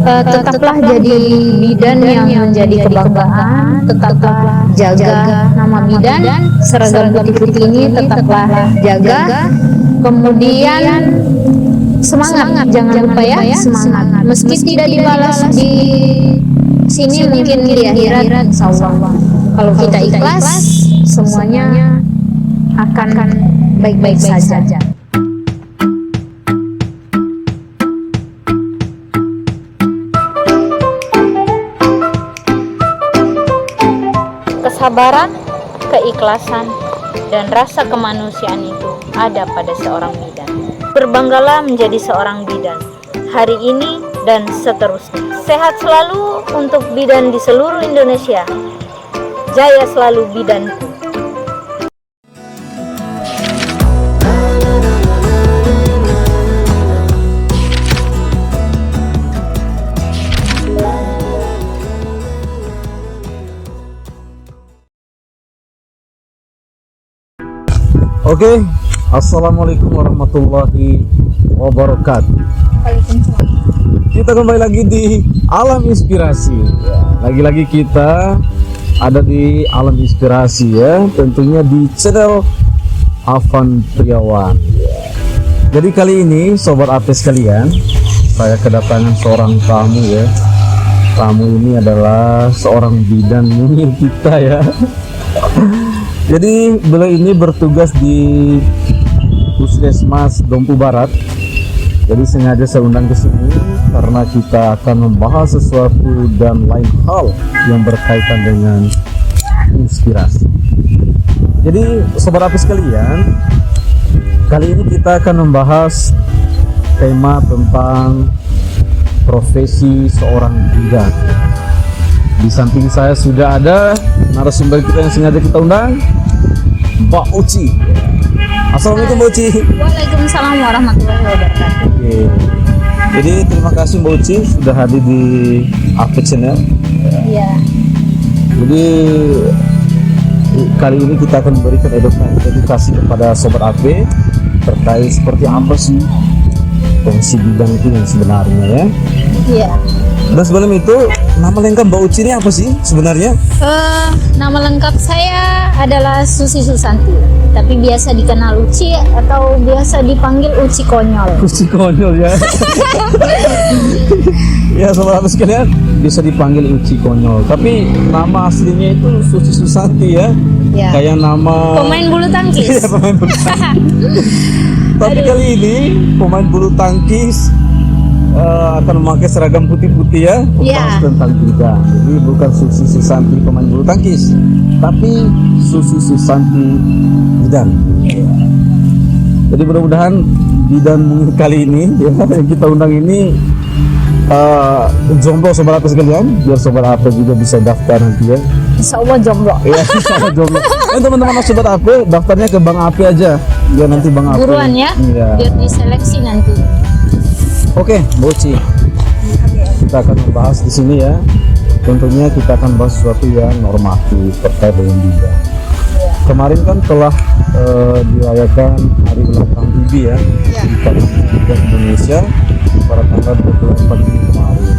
Tetaplah jadi bidan yang menjadi kebanggaan, tetaplah jaga nama bidan, seragam putih-putih ini tetaplah jaga, kemudian semangat, jangan lupa ya, semangat. Meski tidak dibalas di sini, mungkin di akhirat, insya Allah. Kalau kita ikhlas, semuanya akan baik-baik saja. Kesabaran, keikhlasan, dan rasa kemanusiaan itu ada pada seorang bidan. Berbanggalah menjadi seorang bidan hari ini dan seterusnya. Sehat selalu untuk bidan di seluruh Indonesia. Jaya selalu bidanku. Oke, assalamualaikum warahmatullahi wabarakatuh. Kita kembali lagi di Alam Inspirasi. Lagi-lagi kita ada di Alam Inspirasi ya, tentunya di channel Afan Priawan. Jadi kali ini sobat AP sekalian, saya kedatangan seorang tamu ya. Tamu ini adalah seorang bidan mungil kita ya. Jadi beliau ini bertugas di Puskesmas Dompu Barat. Jadi sengaja saya undang ke sini karena kita akan membahas sesuatu dan lain hal yang berkaitan dengan inspirasi. Jadi sobat api sekalian, kali ini kita akan membahas tema tentang profesi seorang bidan. Di samping saya sudah ada narasumber kita yang sengaja kita undang, Mbak Uci. Assalamualaikum Mbak Uci. Waalaikumsalam warahmatullahi wabarakatuh. Oke. Jadi terima kasih Mbak Uci sudah hadir di AP Channel. Iya. Jadi kali ini kita akan memberikan edukasi kepada sobat AP terkait seperti apa sih fungsi bidan itu yang sebenarnya ya. Iya. Dan sebelum itu, nama lengkap Mbak Uci ini apa sih sebenarnya? Nama lengkap saya adalah Susi Susanti, tapi biasa dikenal Uci atau biasa dipanggil Uci Konyol. Uci Konyol ya. Ya sobat apa sekalian, bisa dipanggil Uci Konyol. Tapi nama aslinya itu Susi Susanti ya. Ya. Kayak nama Pemain bulu tangkis. Iya, pemain bulu tangkis. Tapi kali ini pemain bulu tangkis akan memakai seragam putih-putih ya, membahas tentang bidan. Jadi bukan Susi Susanti pemain bulu tangkis, tapi Susi Susanti bidan. Jadi mudah-mudahan bidan mungkin kali ini ya, yang kita undang ini jomblo sobat apa sekalian, biar sobat apa juga bisa daftar nanti ya. Insya Allah jomblo. Iya, insya Allah jomblo. Teman-teman sobat apa, daftarnya ke Bang Api aja, biar nanti Bang Api. Buruan ya, biar diseleksi nanti. Oke, Mbak Uci, kita akan membahas di sini ya. Tentunya kita akan bahas sesuatu yang normatif terkait dengan bidan. Kemarin kan telah dirayakan Hari Ulang Tahun IBI ya, di Bidan Indonesia pada tanggal 24 Juni kemarin.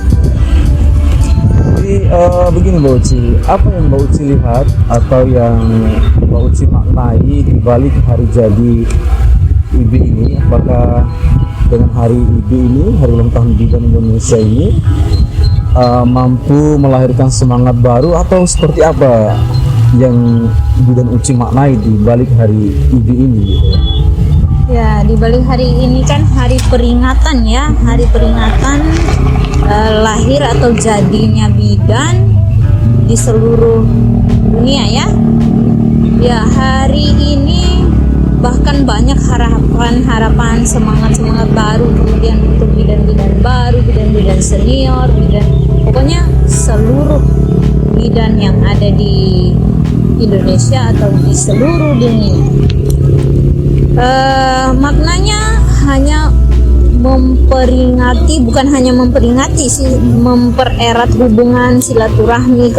Jadi begini Mbak Uci, apa yang Mbak Uci lihat atau yang Mbak Uci maknai di balik hari jadi IBI ini? Apakah dengan hari IBI ini, Hari Ulang Tahun Bidan Indonesia ini, mampu melahirkan semangat baru atau seperti apa yang bidan Uci maknai di balik hari IBI ini gitu? Ya, di balik hari ini kan hari peringatan ya, hari peringatan lahir atau jadinya bidan di seluruh dunia ya. Ya, hari ini bahkan banyak harapan, semangat baru kemudian untuk bidan-bidan baru, bidan-bidan senior, pokoknya seluruh bidan yang ada di Indonesia atau di seluruh dunia. Maknanya hanya memperingati, bukan hanya memperingati sih, mempererat hubungan silaturahmi.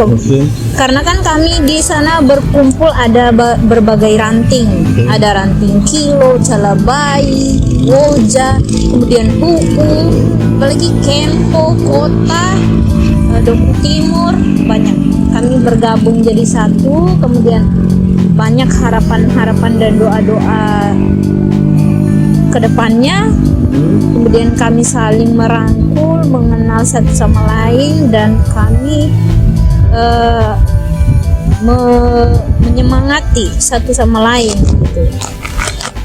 Karena kan kami di sana berkumpul ada berbagai ranting, ada ranting kilo, calabai, woja, kemudian buku, apalagi Kempo, kota, Doku Timur, banyak. Kami bergabung jadi satu, kemudian banyak harapan-harapan dan doa-doa ke depannya. Kemudian kami saling merangkul, mengenal satu sama lain, dan kami menyemangati satu sama lain gitu.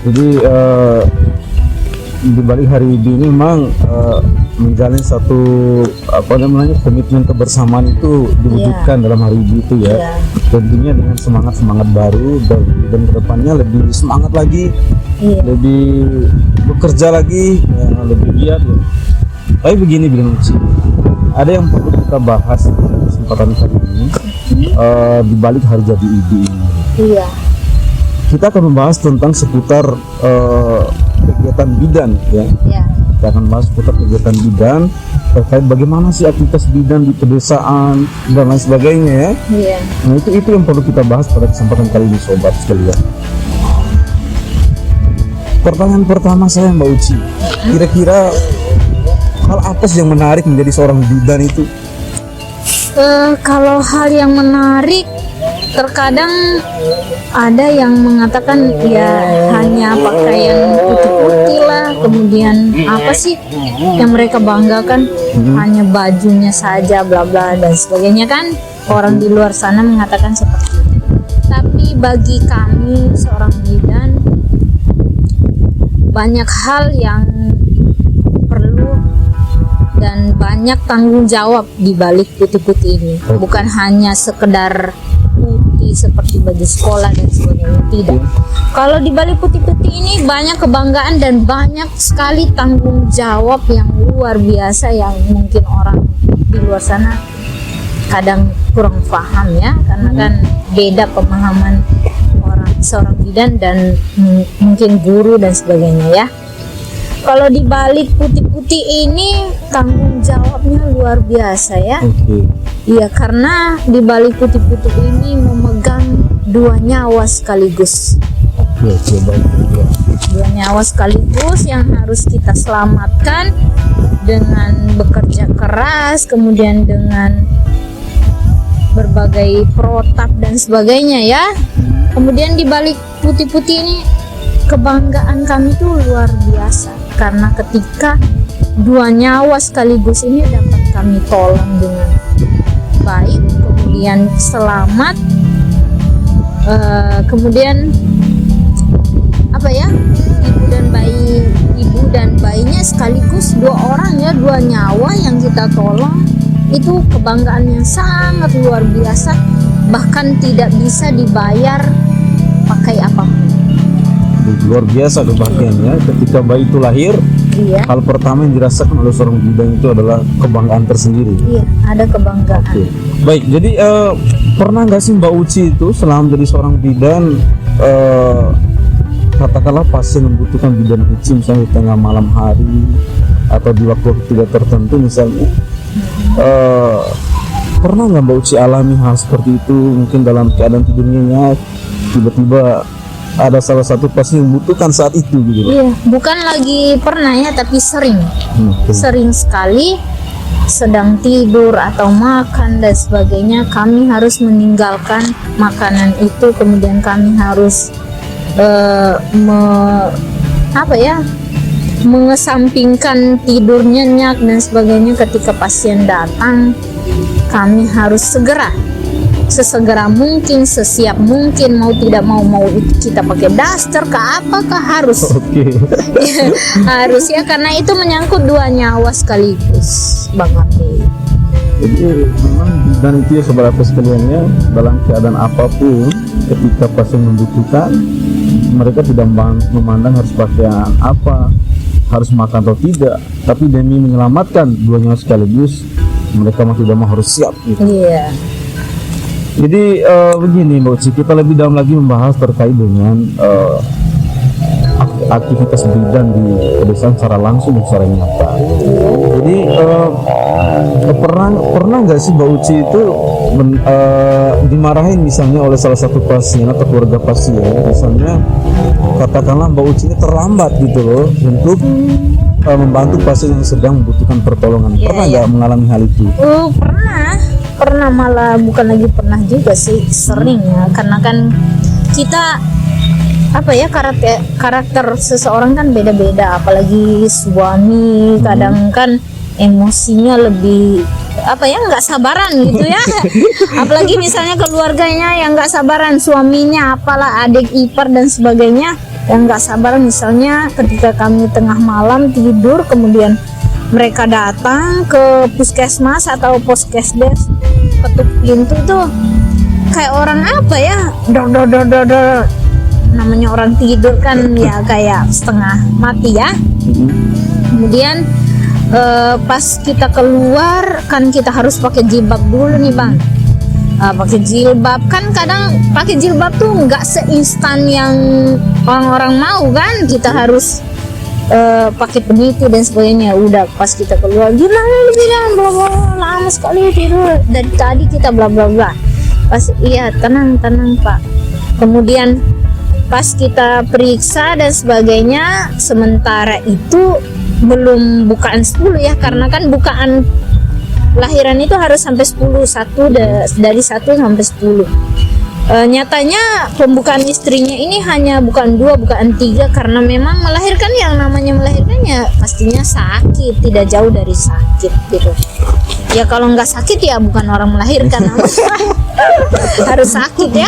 Jadi di balik hari ini memang menjalin satu komitmen kebersamaan itu diwujudkan dalam hari ini itu ya. Tentunya dengan semangat baru, dan kedepannya lebih semangat lagi, lebih bekerja lagi, lebih giat ya. Tapi begini Bidan Uci, ada yang perlu kita bahas di kesempatan kali ini, di balik hari jadi ibu ini. Iya. Kita akan membahas tentang seputar kegiatan bidan ya. Kita akan bahas seputar kegiatan bidan terkait bagaimana sih aktivitas bidan di pedesaan dan lain sebagainya ya. Nah itu yang perlu kita bahas pada kesempatan kali ini sobat sekalian. Pertanyaan pertama saya Mbak Uci, kira-kira hal apa sih yang menarik menjadi seorang bidan itu? Kalau hal yang menarik, terkadang ada yang mengatakan ya hanya pakaian putih-putih lah, kemudian apa sih yang mereka banggakan, hanya bajunya saja bla bla dan sebagainya kan. Orang di luar sana mengatakan seperti itu. Tapi bagi kami seorang bidan, banyak hal yang perlu dan banyak tanggung jawab di balik putih-putih ini. Bukan hanya sekedar putih seperti baju sekolah dan sebagainya, tidak. Kalau di balik putih-putih ini banyak kebanggaan dan banyak sekali tanggung jawab yang luar biasa, yang mungkin orang di luar sana kadang kurang paham ya, karena kan beda pemahaman seorang bidan dan mungkin guru dan sebagainya ya. Kalau di balik putih-putih ini tanggung jawabnya luar biasa ya. Iya, karena di balik putih-putih ini memegang dua nyawa sekaligus. Dua nyawa sekaligus yang harus kita selamatkan dengan bekerja keras, kemudian dengan berbagai protap dan sebagainya ya. Kemudian di balik putih-putih ini kebanggaan kami itu luar biasa, karena ketika dua nyawa sekaligus ini dapat kami tolong dengan baik, kemudian selamat, kemudian apa ya, ibu dan bayinya sekaligus dua orang ya, dua nyawa yang kita tolong, itu kebanggaan yang sangat luar biasa, bahkan tidak bisa dibayar pakai apapun. Luar biasa kebahagiaannya ketika bayi itu lahir. Hal pertama yang dirasakan oleh seorang bidan itu adalah kebanggaan tersendiri. Iya, ada kebanggaan. Baik, jadi pernah nggak sih Mbak Uci itu selama menjadi seorang bidan, katakanlah pasien membutuhkan bidan Uci misalnya di tengah malam hari atau di waktu tidak tertentu misalnya, pernah nggak Mbak Uci alami hal seperti itu? Mungkin dalam keadaan tidurnya tiba-tiba ada salah satu pasien yang membutuhkan saat itu gitu. Iya, bukan lagi pernah ya, tapi sering. Sering sekali sedang tidur atau makan dan sebagainya, kami harus meninggalkan makanan itu, kemudian kami harus mengesampingkan tidur nyenyak dan sebagainya. Ketika pasien datang, kami harus sesegera mungkin, sesiap mungkin, mau tidak mau kita pakai daster ke apakah harus. Harus ya, karena itu menyangkut dua nyawa sekaligus Bang Abdi. Jadi memang bidan itu ya sobat sekaliannya, dalam keadaan apapun ketika pasien membutuhkan, mereka tidak memandang harus pakaian apa, harus makan atau tidak, tapi demi menyelamatkan dua nyawa sekaligus, mereka mau tidak mau harus siap gitu. Jadi begini Mbak Uci, kita lebih dalam lagi membahas terkait dengan aktivitas bidan di pedesaan secara langsung dan secara nyata. Jadi pernah nggak sih Mbak Uci itu dimarahin misalnya oleh salah satu pasien atau keluarga pasien, misalnya katakanlah Mbak Uci ini terlambat gitu loh untuk membantu pasien yang sedang membutuhkan pertolongan. Pernah nggak mengalami hal itu? Pernah, malah bukan lagi pernah juga sih, sering ya, karena kan kita karakter seseorang kan beda-beda, apalagi suami kadang kan emosinya lebih nggak sabaran gitu ya. Apalagi misalnya keluarganya yang nggak sabaran, suaminya apalah adik ipar dan sebagainya yang nggak sabaran. Misalnya ketika kami tengah malam tidur, kemudian mereka datang ke puskesmas atau poskesdes, ketuk pintu tuh kayak orang dor, namanya orang tidur kan ya, kayak setengah mati ya. Kemudian pas kita keluar kan kita harus pakai jilbab dulu nih Bang. Pakai jilbab kan, kadang pakai jilbab tuh nggak seinstan yang orang-orang mau kan, kita harus pakai penitu dan sebagainya. Udah pas kita keluar, gimana lu bilang bla lama sekali tidur dari tadi kita bla bla bla. Pas iya tenang Pak. Kemudian pas kita periksa dan sebagainya, sementara itu belum bukaan 10 ya, karena kan bukaan lahiran itu harus sampai 10, dari 1 sampai 10. Nyatanya pembukaan istrinya ini hanya bukan 2, bukan 3, karena memang melahirkan, yang namanya melahirkannya pastinya sakit, tidak jauh dari sakit gitu. Ya kalau nggak sakit ya bukan orang melahirkan, harus sakit ya.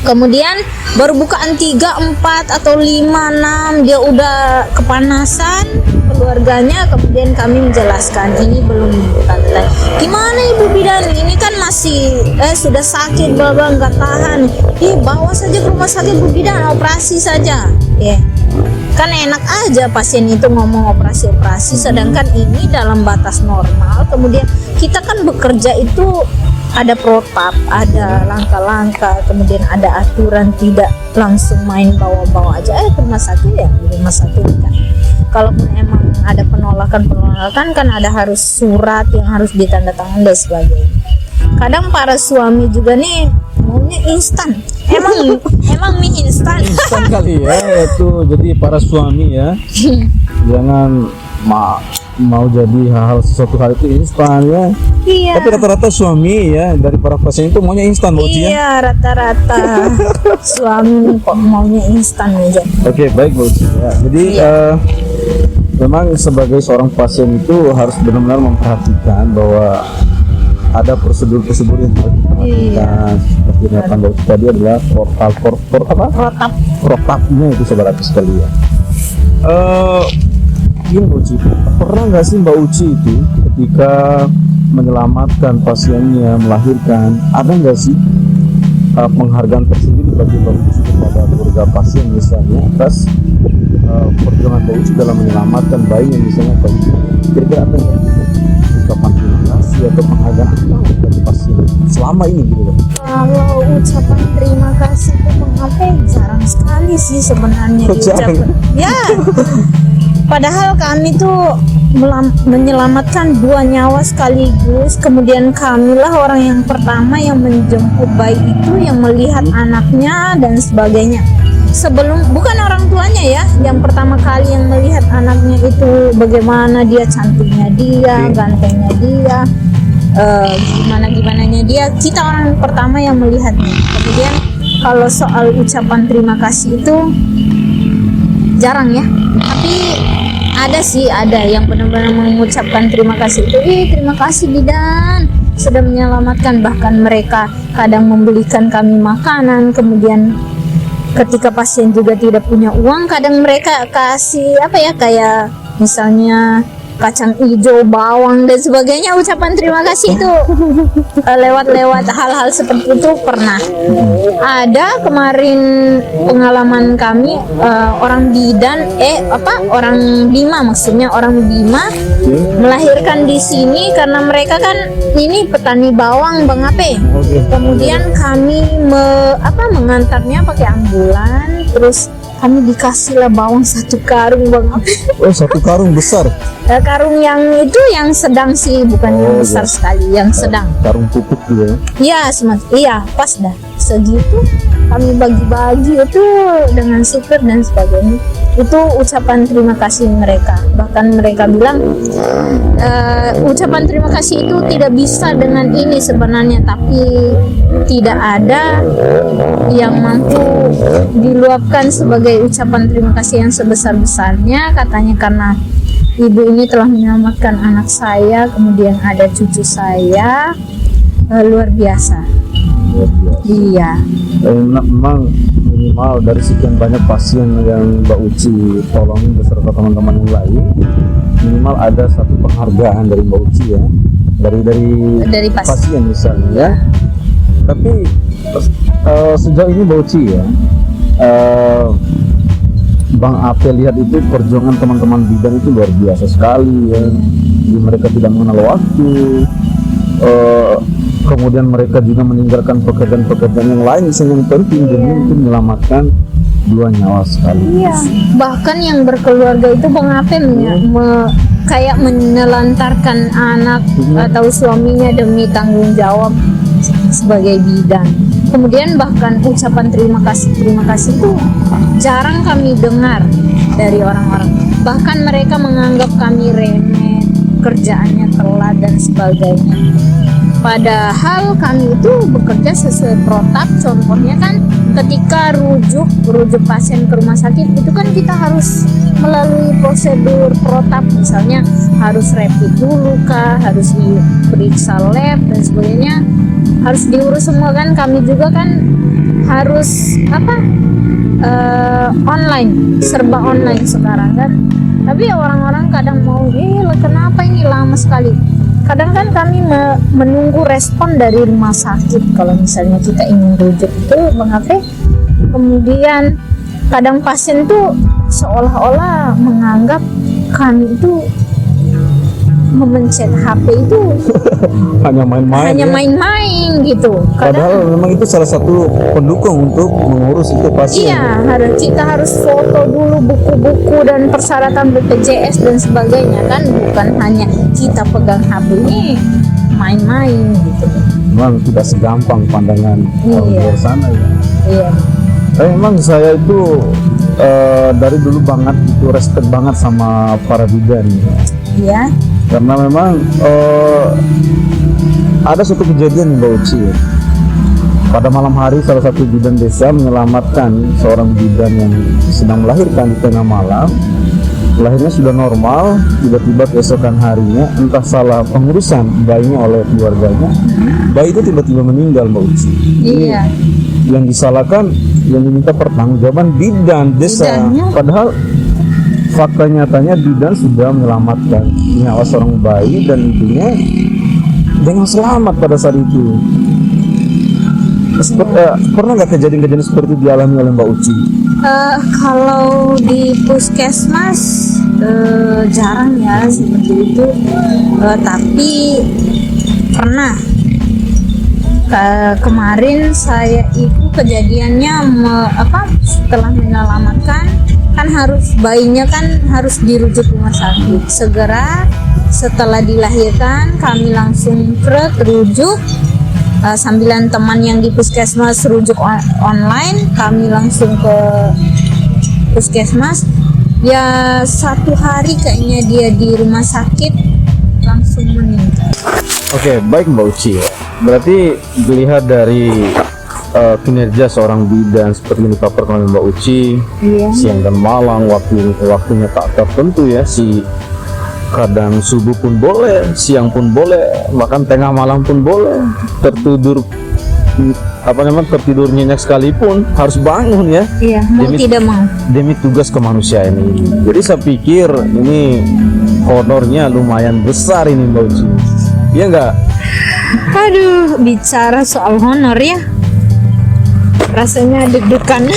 Kemudian baru bukaan 3, 4 atau 5, 6 dia udah kepanasan keluarganya. Kemudian kami menjelaskan ini belum tante. Gimana Ibu bidan, ini kan masih sudah sakit baba, nggak tahan. Bawa saja ke rumah sakit Bu bidan, operasi saja. Kan enak aja pasien itu ngomong operasi, sedangkan ini dalam batas normal. Kemudian kita kan bekerja itu ada protap, ada langkah-langkah, kemudian ada aturan, tidak langsung main bawa-bawa aja ke rumah sakit ya, di rumah sakit kan. Kalaupun emang ada penolakan kan ada harus surat yang harus ditandatangani dan sebagainya. Kadang para suami juga nih maunya instan. Emang mie instan. Instan kali ya itu. Jadi para suami ya jangan mau jadi sesuatu hal itu instan ya. Iya. Tapi rata-rata suami ya dari para pasien itu maunya instan Mbak Uci ya. Iya, rata-rata suami kok maunya instan aja. Oke, baik Mbak Uci ya. Jadi memang sebagai seorang pasien itu harus benar-benar memperhatikan bahwa ada prosedur-prosedur yang harus diperhatikan. Seperti yang Mbak Uci tadi adalah protapnya itu saudara sekalian. Gini Mbak Uci, pernah nggak sih Mbak Uci itu ketika menyelamatkan pasiennya melahirkan, ada nggak sih penghargaan tersendiri bagi Mbak Uci kepada keluarga pasien misalnya atas perjuangan Mbak Uci dalam menyelamatkan bayi yang misalnya Mbak Uci, kira-kira ada nggak ucapan terima kasih atau penghargaan bagi pasien selama ini gitu kan? Kalau ucapan terima kasih itu jarang sekali sih sebenarnya diucapkan. Ya. Padahal kami tuh menyelamatkan 2 nyawa sekaligus. Kemudian kamilah orang yang pertama yang menjemput bayi itu, yang melihat anaknya dan sebagainya. Sebelum, bukan orang tuanya ya, yang pertama kali yang melihat anaknya itu bagaimana dia, cantiknya dia, gantengnya dia, gimana-gimananya dia. Kita orang pertama yang melihatnya. Kemudian kalau soal ucapan terima kasih itu jarang ya, tapi ada yang benar-benar mengucapkan terima kasih itu. Terima kasih bidan sudah menyelamatkan. Bahkan mereka kadang membelikan kami makanan. Kemudian ketika pasien juga tidak punya uang, kadang mereka kasih kayak misalnya kacang hijau, bawang dan sebagainya. Ucapan terima kasih itu lewat hal-hal seperti itu pernah. Ada kemarin pengalaman kami, orang bidan orang Bima melahirkan di sini karena mereka kan ini petani bawang Bang Ape. Kemudian kami mengantarnya pakai ambulan, terus kami dikasih lah bawang 1 karung Bang Ape. Oh, 1 karung besar. Karung yang itu yang sedang sih, bukan yang besar sekali, yang sedang. Karung pupuk gitu ya. Iya, iya, pas dah. Segitu kami bagi-bagi itu dengan supir dan sebagainya. Itu ucapan terima kasih mereka. Bahkan mereka bilang ucapan terima kasih itu tidak bisa dengan ini sebenarnya, tapi tidak ada yang mampu diluapkan sebagai ucapan terima kasih yang sebesar-besarnya, katanya, karena ibu ini telah menyelamatkan anak saya, kemudian ada cucu saya. Luar biasa. Iya. Memang minimal dari sekian banyak pasien yang Mbak Uci tolongin beserta teman-teman yang lain, minimal ada satu penghargaan dari Mbak Uci ya, dari pasien misalnya ya. Tapi sejauh ini Mbak Uci ya, Bang Ape lihat itu perjuangan teman-teman bidan itu luar biasa sekali ya. Mereka tidak mengenal waktu, kemudian mereka juga meninggalkan pekerjaan-pekerjaan yang lain yang penting demi untuk menyelamatkan 2 nyawa sekali. Iya. Bahkan yang berkeluarga itu Bang Ape kayak menelantarkan anak atau suaminya demi tanggung jawab sebagai bidan. Kemudian bahkan ucapan terima kasih itu jarang kami dengar dari orang-orang. Bahkan mereka menganggap kami remeh, kerjaannya telat dan sebagainya. Padahal kami itu bekerja sesuai protap. Contohnya kan ketika rujuk pasien ke rumah sakit itu kan kita harus melalui prosedur protap, misalnya harus rapid dulu kah, harus diperiksa lab dan sebagainya, harus diurus semua kan. Kami juga kan harus online, serba online sekarang kan. Tapi orang-orang kadang mau, kenapa ini lama sekali? Kadang kan kami menunggu respon dari rumah sakit kalau misalnya kita ingin rujuk itu Bang Ape. Kemudian kadang pasien tuh seolah-olah menganggap kami itu memencet HP itu hanya main-main gitu. Padahal memang itu salah satu pendukung untuk mengurus itu pasien. Iya, kita harus foto dulu buku-buku dan persyaratan BPJS dan sebagainya kan, bukan hanya kita pegang HP ini main-main gitu. Memang tidak segampang pandangan orang luar sana ya. Iya. Memang saya itu dari dulu banget itu respect banget sama para bidan ya. Iya. Karena memang ada suatu kejadian Mbak Uci ya. Pada malam hari salah satu bidan desa menyelamatkan seorang bidan yang sedang melahirkan di tengah malam. Lahirnya sudah normal, tiba-tiba keesokan harinya entah salah pengurusan bayinya oleh keluarganya, bayi itu tiba-tiba meninggal Mbak Uci. Iya. Yang disalahkan, yang diminta pertanggungjawaban bidan desa. Bidannya. Padahal fakta nyatanya bidan sudah menyelamatkan nyawa seorang bayi dan ibunya dengan selamat pada saat itu. Pernah nggak kejadian-kejadian seperti itu dialami oleh Mbak Uci? Kalau di puskesmas jarang ya seperti itu, tapi pernah. Kemarin saya itu kejadiannya setelah menyelamatkan kan bayinya harus dirujuk rumah sakit segera. Setelah dilahirkan kami langsung rujuk, sambilan teman yang di puskesmas rujuk online, kami langsung ke puskesmas. Ya 1 hari kayaknya dia di rumah sakit langsung meninggal. Oke, baik Mbak Uci. Berarti dilihat dari kinerja seorang bidan seperti ini dipaparkan oleh Mbak Uci, siang dan malam, waktunya tak tertentu ya. Kadang subuh pun boleh, siang pun boleh, bahkan tengah malam pun boleh. Tertidur nyenyak sekalipun harus bangun ya. Iya, mau tidak mau. Demi tugas kemanusiaan ini. Jadi saya pikir ini honornya lumayan besar ini Mbak Uci. Iya enggak? Aduh, bicara soal honor ya, rasanya deg-degan.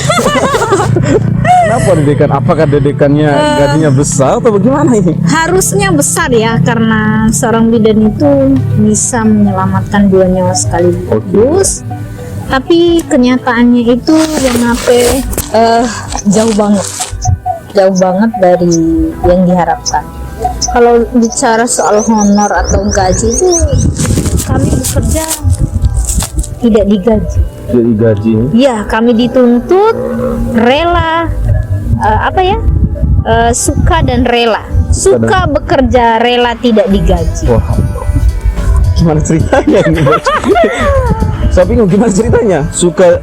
Kenapa deg-degan? Apakah deg-degannya gajinya besar atau bagaimana ini? Harusnya besar ya, karena seorang bidan itu bisa menyelamatkan 2 nyawa sekaligus. Tapi kenyataannya itu yang Jauh banget dari yang diharapkan. Kalau bicara soal honor atau gaji itu, kami bekerja tidak digaji. Tidak digaji. Ya, kami dituntut rela, suka dan rela. Suka bekerja, rela tidak digaji. Wah, gimana ceritanya ini? Saya bingung gimana ceritanya. Suka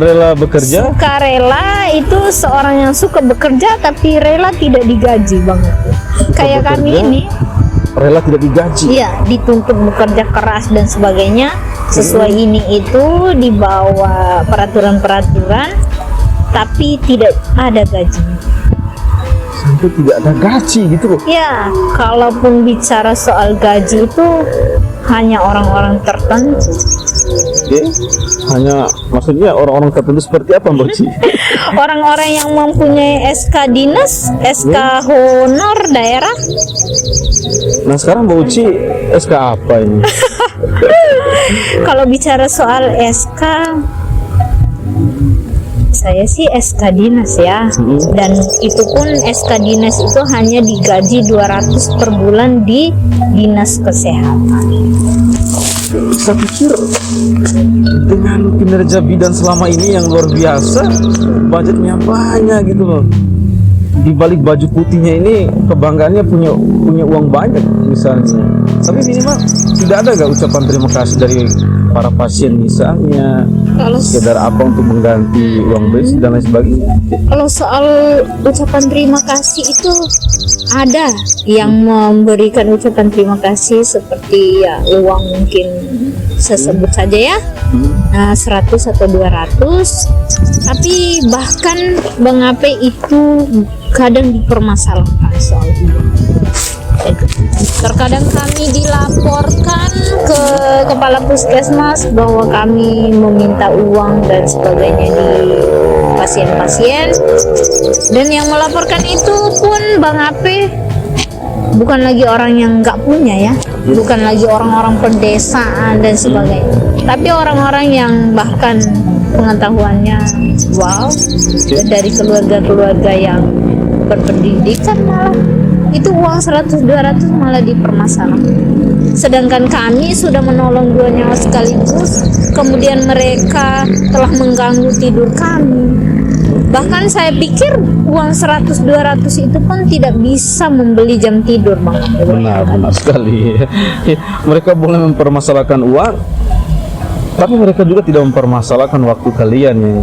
rela bekerja. Suka rela itu seorang yang suka bekerja tapi rela tidak digaji banget. Kayak bekerja, kami ini rela tidak digaji. iya dituntut bekerja keras dan sebagainya sesuai ini itu di bawah peraturan-peraturan tapi tidak ada gaji. Sampai tidak ada gaji gitu loh. Ya, kalaupun bicara soal gaji itu hanya orang-orang tertentu. Oke, hanya maksudnya orang-orang tertentu seperti apa Mbak Uci? Orang-orang yang mempunyai SK dinas, SK honor daerah. Nah sekarang Mbak Uci SK apa ini? Kalau bicara soal SK, saya sih SK dinas ya. Dan itu pun SK dinas itu hanya digaji 200 per bulan di dinas kesehatan. Saya pikir dengan kinerja bidan selama ini yang luar biasa, budgetnya banyak gitu loh. Di balik baju putihnya ini kebanggaannya punya uang banyak misalnya. Tapi minimal tidak ada gak ucapan terima kasih dari para pasien misalnya, Kalau sekedar apa untuk mengganti uang bensin dan lain sebagainya. Kalau soal ucapan terima kasih itu ada yang memberikan ucapan terima kasih seperti ya uang mungkin saya sebut saja ya 100 atau 200, tapi bahkan Bang Ape itu kadang dipermasalahkan soal uang. Terkadang kami dilaporkan ke kepala puskesmas bahwa kami meminta uang dan sebagainya di pasien-pasien, dan yang melaporkan itu pun Bang Ape bukan lagi orang yang nggak punya ya, bukan lagi orang-orang pedesaan dan sebagainya, tapi orang-orang yang bahkan pengetahuannya wow, dari keluarga-keluarga yang berpendidikan, malah itu uang 100-200 malah dipermasalahkan. Sedangkan kami sudah menolong 2 nyawa sekaligus, kemudian mereka telah mengganggu tidur kami. Bahkan saya pikir uang 100-200 itu pun tidak bisa membeli jam tidur, Bang. Benar sekali. Mereka boleh mempermasalahkan uang, tapi mereka juga tidak mempermasalahkan waktu kalian yang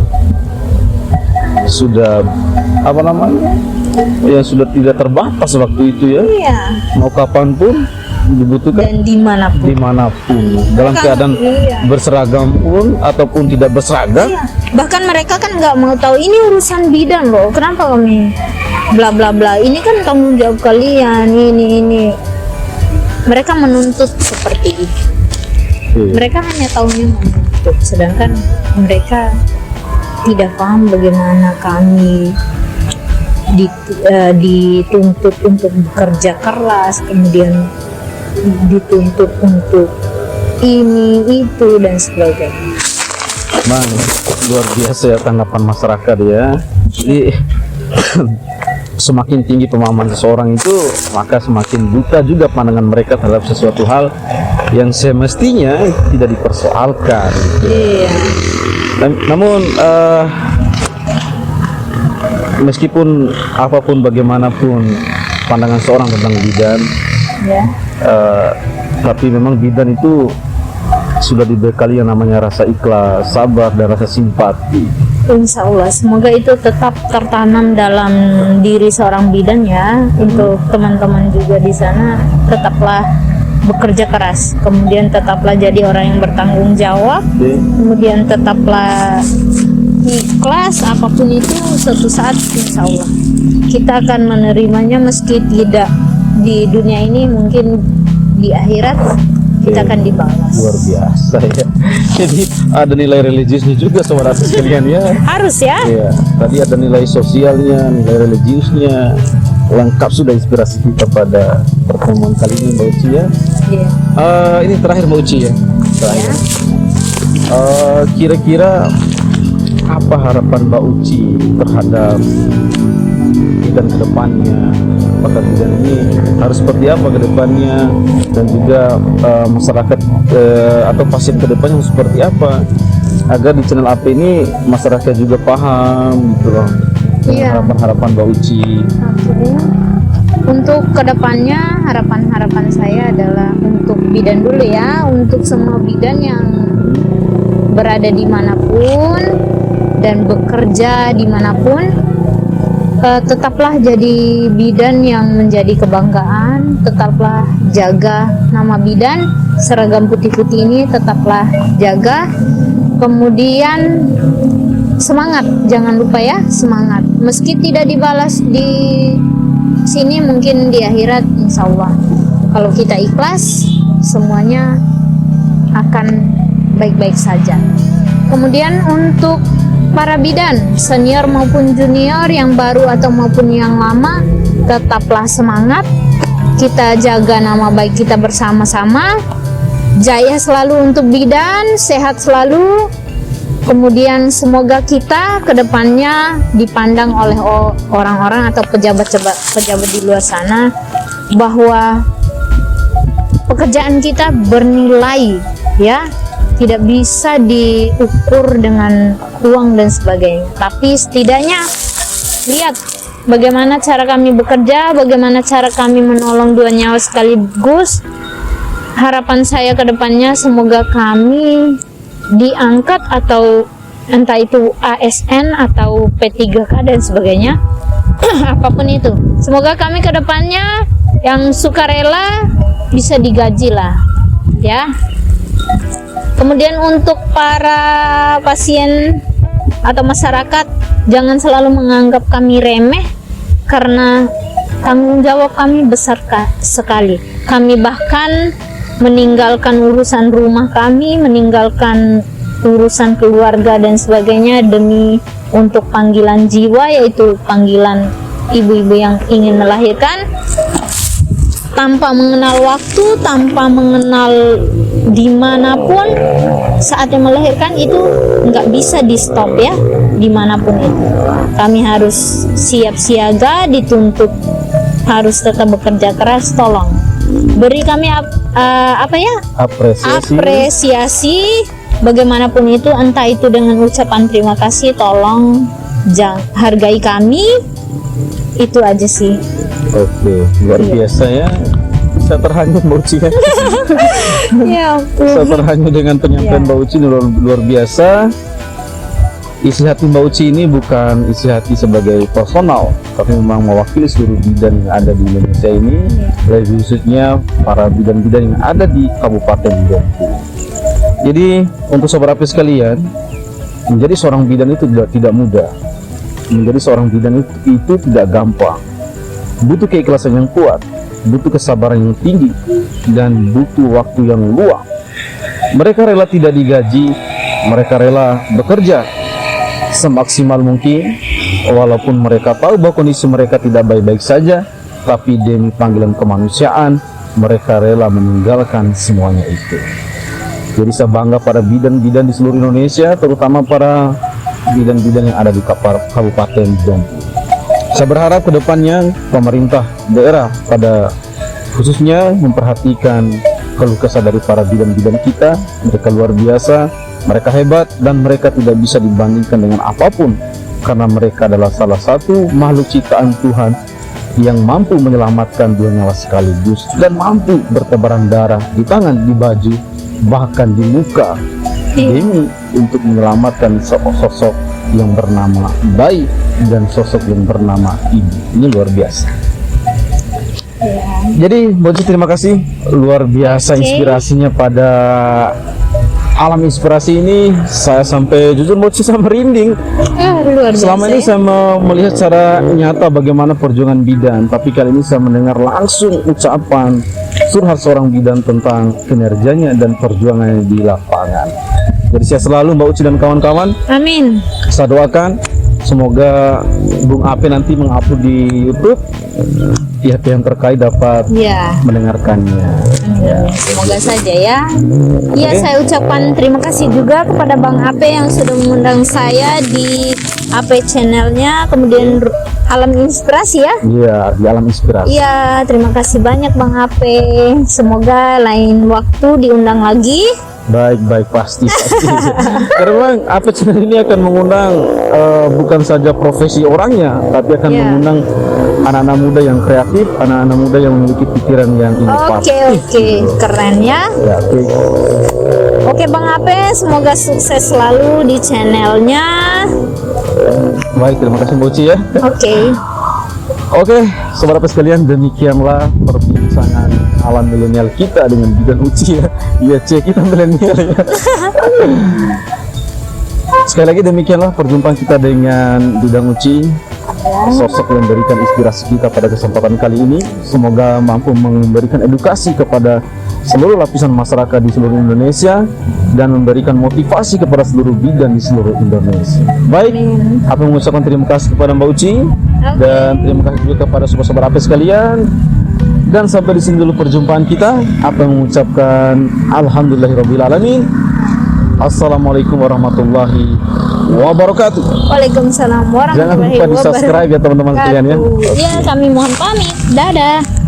sudah ya sudah tidak terbatas waktu itu ya. Iya. Mau kapanpun dibutuhkan Dan dimanapun. dalam keadaan berseragam pun ataupun tidak berseragam. Iya. Bahkan mereka kan nggak mau tahu ini urusan bidan loh. Kenapa kami bla bla bla? Ini kan tanggung jawab kalian. Ini. Mereka menuntut seperti itu. Mereka hanya tahunya menuntut, sedangkan mereka tidak paham bagaimana kami dituntut untuk bekerja keras, kemudian dituntut untuk ini itu dan sebagainya. Bang, luar biasa ya tanggapan masyarakat ya. Jadi semakin tinggi pemahaman seseorang itu, maka semakin buta juga pandangan mereka terhadap sesuatu hal yang semestinya tidak dipersoalkan. Iya. Namun meskipun apapun bagaimanapun pandangan seorang tentang bidan, Ya. tapi memang bidan itu sudah dibekali yang namanya rasa ikhlas, sabar, dan rasa simpati. Insya Allah, semoga itu tetap tertanam dalam diri seorang bidan ya. Untuk teman-teman juga di sana, tetaplah bekerja keras, kemudian tetaplah jadi orang yang bertanggung jawab, kemudian tetaplah ikhlas. Apapun itu, suatu saat insya Allah kita akan menerimanya, meski tidak di dunia ini, mungkin di akhirat kita akan dibalas. Luar biasa ya. Jadi ada nilai religiusnya juga saudara sekalian ya. Harus ya. Iya, tadi ada nilai sosialnya, nilai religiusnya, lengkap sudah inspirasi kita pada pertemuan kali ini Mbak Uci ya. Iya. Ini terakhir Mbak Uci ya. Terakhir. Kira-kira apa harapan Mbak Uci terhadap bidan ke depannya? Apakah bidan ini harus seperti apa ke depannya, dan juga masyarakat atau pasien ke depannya harus seperti apa, agar di channel AP ini masyarakat juga paham gitu loh. Iya. Harapan-harapan Mbak Uci. Oke. Untuk kedepannya harapan-harapan saya adalah untuk bidan dulu ya, untuk semua bidan yang berada dimanapun dan bekerja dimanapun, tetaplah jadi bidan yang menjadi kebanggaan, tetaplah jaga nama bidan, seragam putih-putih ini tetaplah jaga, kemudian semangat, jangan lupa ya, semangat. Meski tidak dibalas di sini, mungkin di akhirat insya Allah kalau kita ikhlas semuanya akan baik-baik saja. Kemudian untuk para bidan senior maupun junior, yang baru atau maupun yang lama, tetaplah semangat, kita jaga nama baik kita bersama-sama. Jaya selalu untuk bidan, sehat selalu. Kemudian semoga kita kedepannya dipandang oleh orang-orang atau pejabat di luar sana bahwa pekerjaan kita bernilai ya, tidak bisa diukur dengan uang dan sebagainya, tapi setidaknya lihat bagaimana cara kami bekerja, bagaimana cara kami menolong dua nyawa sekaligus. Harapan saya kedepannya semoga kami diangkat, atau entah itu ASN atau P3K dan sebagainya, apapun itu, semoga kami kedepannya yang sukarela bisa digaji lah ya. Kemudian untuk para pasien atau masyarakat, jangan selalu menganggap kami remeh, karena tanggung jawab kami besar sekali. Kami bahkan meninggalkan urusan rumah kami, meninggalkan urusan keluarga dan sebagainya demi untuk panggilan jiwa, yaitu panggilan ibu-ibu yang ingin melahirkan, tanpa mengenal waktu, tanpa mengenal dimanapun saatnya melahirkan, itu nggak bisa di stop ya, dimanapun itu kami harus siap siaga, dituntut harus tetap bekerja keras. Tolong beri kami apresiasi bagaimanapun itu, entah itu dengan ucapan terima kasih, tolong hargai kami, itu aja sih. Oke, luar biasa ya. Saya terhanyut Mbak Uci ya. Ya ampun. Saya terhanyut dengan penyampaian Mbak Uci, luar biasa. Isi hati Mbak Uci ini bukan isi hati sebagai personal, tapi memang mewakili seluruh bidan yang ada di Indonesia ini, lebih khususnya para bidan-bidan yang ada di Kabupaten Dompu. Jadi untuk sobat api sekalian, menjadi seorang bidan itu tidak mudah. Menjadi seorang bidan itu tidak gampang. Butuh keikhlasan yang kuat, butuh kesabaran yang tinggi, dan butuh waktu yang luang. Mereka rela tidak digaji, mereka rela bekerja semaksimal mungkin, walaupun mereka tahu bahwa kondisi mereka tidak baik-baik saja, tapi demi panggilan kemanusiaan mereka rela meninggalkan semuanya itu. Jadi saya bangga pada bidan-bidan di seluruh Indonesia, terutama para bidan-bidan yang ada di Kabupaten Dompu. Saya berharap kedepannya pemerintah daerah pada khususnya memperhatikan keluh kesah dari para bidan-bidan kita. Mereka luar biasa, mereka hebat, dan mereka tidak bisa dibandingkan dengan apapun, karena mereka adalah salah satu makhluk ciptaan Tuhan yang mampu menyelamatkan dua nyawa sekaligus, dan mampu bertebaran darah di tangan, di baju, bahkan di muka, demi untuk menyelamatkan sosok yang bernama bayi dan sosok yang bernama ibu. Ini luar biasa. Jadi Mbak Uci, terima kasih, luar biasa inspirasinya pada alam inspirasi ini. Saya sampai jujur Mbak Uci saya merinding. Luar biasa, selama ini saya melihat secara nyata bagaimana perjuangan bidan, tapi kali ini saya mendengar langsung ucapan curhat seorang bidan tentang kinerjanya dan perjuangannya di lapangan. Jadi saya selalu Mbak Uci dan kawan-kawan. Amin. Saya doakan semoga Bung Ape nanti mengupload di YouTube pihak-pihak terkait dapat Ya, mendengarkannya. semoga saja ya. Iya, saya ucapkan terima kasih juga kepada Bang Ape yang sudah mengundang saya di Ape channelnya, kemudian Alam Inspirasi ya. Iya, di Alam Inspirasi. Iya, terima kasih banyak Bang Ape. Semoga lain waktu diundang lagi. Baik, pasti. Karena Bang, Ape channel ini akan mengundang bukan saja profesi orangnya, tapi akan Ya. mengundang anak-anak muda yang kreatif, anak-anak muda yang memiliki pikiran yang inovatif. Oke, keren ya. Ya, oke. Oke Bang Ape, semoga sukses selalu di channelnya. Baik, terima kasih Mbak Uci ya. Oke, Sobat Ape sekalian, demikianlah perbincangan alam milenial kita dengan Bidan Uci ya. Iya, kita milenial ya. Sekali lagi demikianlah perjumpaan kita dengan Bidan Uci, sosok yang memberikan inspirasi kita pada kesempatan kali ini. Semoga mampu memberikan edukasi kepada seluruh lapisan masyarakat di seluruh Indonesia dan memberikan motivasi kepada seluruh bidan di seluruh Indonesia. Baik, aku mengucapkan terima kasih kepada Mbak Uci dan terima kasih juga kepada sobat-sobat Ape sekalian. Dan sampai di sini dulu perjumpaan kita. Apa mengucapkan alhamdulillahirabbil alamin. Assalamualaikum warahmatullahi wabarakatuh. Waalaikumsalam Jangan warahmatullahi lupa di wabarakatuh. subscribe ya teman-teman sekalian ya. Ya, kami mohon pamit. Dadah.